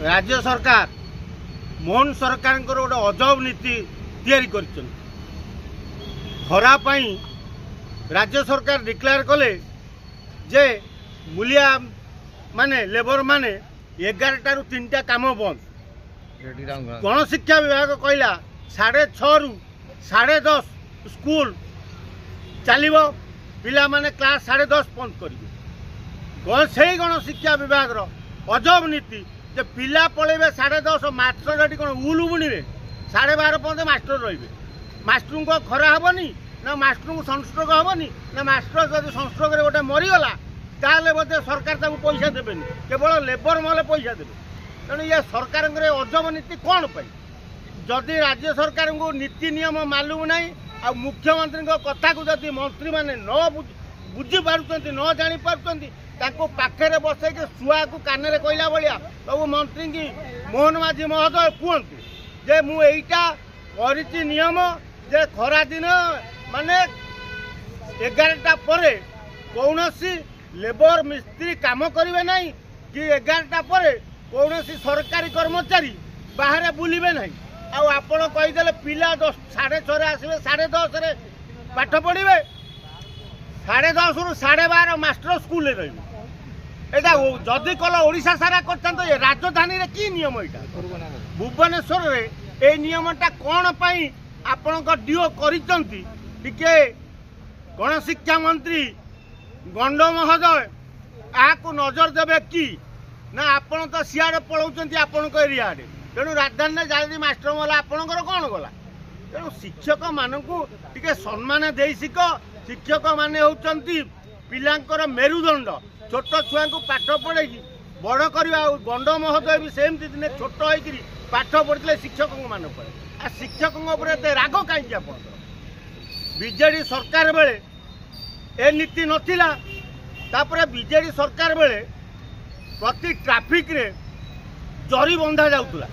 राज्य सरकार मोहन सरकार गोटे अजब नीति तैयारी कर खरा राज्य सरकार डिक्लेयर कले जे मूलिया माने लेबर माने 11 रु 3टा काम बंद। गणशिक्षा विभाग कहला 6:30 रु 10:30 स्कूल चलो पिला माने क्लास 10:30 बंद करेंगे। से गणशिक्षा विभाग अजब नीति जे पिला पलैबे 10:30 मास्टर कौन उल बुणवे 12:30 पर्यंत मास्टर रे मास्टर को खरा हेनी ना मास्टर को सनस्ट्रोक हेनी ना मास्टर जब सनस्ट्रोक गोटे मरीगला ताले बोधे सरकार ताको पैसा देबेनी केवल लेबर महले पैसा देबे। तेणु ये सरकार अजब नीति कौन पाई जदि राज्य सरकार को नीति नियम मालूम ना आ मुख्यमंत्री कथा को जदि मंत्री माने न बुझी पार्टी न जानी पार्टी पाखे बसई शुआ को कान में कहला भाया सब मंत्री की मोहन माझी महोदय कहतु जे मुझा कर नियम जे खरा दिन माने 11टा पर कौन लेबर मिस्त्री काम करेंगे ना कि 11टा पर कौन सरकारी कर्मचारी बाहर बुलवे ना आपण कहीदे पिला 6:30 आसवे 10:30 पाठ पढ़े 10:30 रु 12:30 मास्टर स्कूल रे रही जदि कल ओडिशा सारा कर राजधानी रे की नियम यहाँ भुवनेश्वर रे ए नियमटा कौन पाई आपण डीओ करिसंती टिके गणशिक्षा मंत्री गंड महोदय आपको नजर देवे कि ना आपण तो सियाड़े पलाउंट आपण एरिया तेणु राजधानी जल्दी मास्टर गला आपणकर कौन गला। तेणु शिक्षक मानक टिके सम्मान दे शिख शिक्षक माने होउचंती पिलांकर मेरुदंड छोट छुआ को पाठ पढ़े बड़ करवा गंड महोदय भी सेमती दिने छोट होकर पाठ पढ़ते शिक्षक मान आ शिक्षक राग कहीं आप बीजेडी सरकार बेले ए नीति नथिला तापरे बीजेडी सरकार बेले प्रति ट्राफिक रे जरी बंधा जाउतला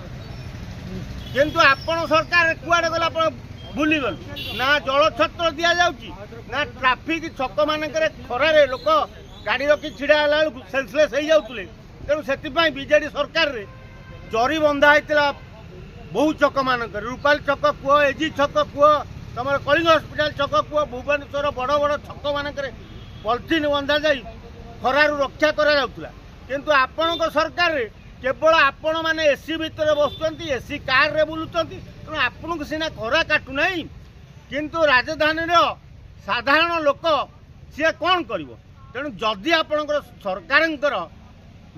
किंतु आपण सरकार कुआडे गला भूली गल ना जल छत्र दिया जाउची ना ट्राफिक छक मानकर खरारे लोक गाड़ी रखी छिड़ा बेलू सेन्सलेस हो जाते तेणु से बीजेडी सरकार रे जरी बंधा होता बहु छक मानक रूपाली छक कह एजी छक कह तुम कलिंग हस्पिटाल छक कह भुवनेश्वर बड़ बड़ छक मानक पॉलिथिन बंधा जाई खरारु रक्षा करा किंतु आपण सरकार रे केवल आपण मैंने एसी भितर बसुँच एसी कार रे बुलूँ तेणु आपन को सीना खरा काटुना किंतु राजधानी साधारण लोक सी कौन कर तेणु जदि आपणकर सरकार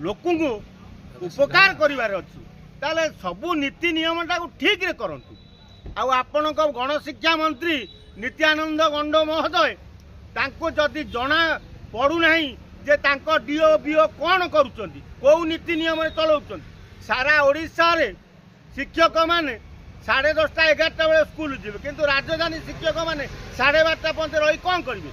लोक उपकार करिवार अछि ताले सबु नीति नियम टाको ठीक रे करंतु आपण गणशिक्षा मंत्री नित्यानंद गंड महोदय तांको जदि जना पड़ू नाही जे तांको डीओ बीओ कौन करुचंती कौ नीति नियम चलाउचंती सारा ओडिशा रे शिक्षक माने 10:30 11टा बेले स्कूल जीवे किंतु राजधानी शिक्षक माने 12:30 पर्यंत रही कौन करेंगे।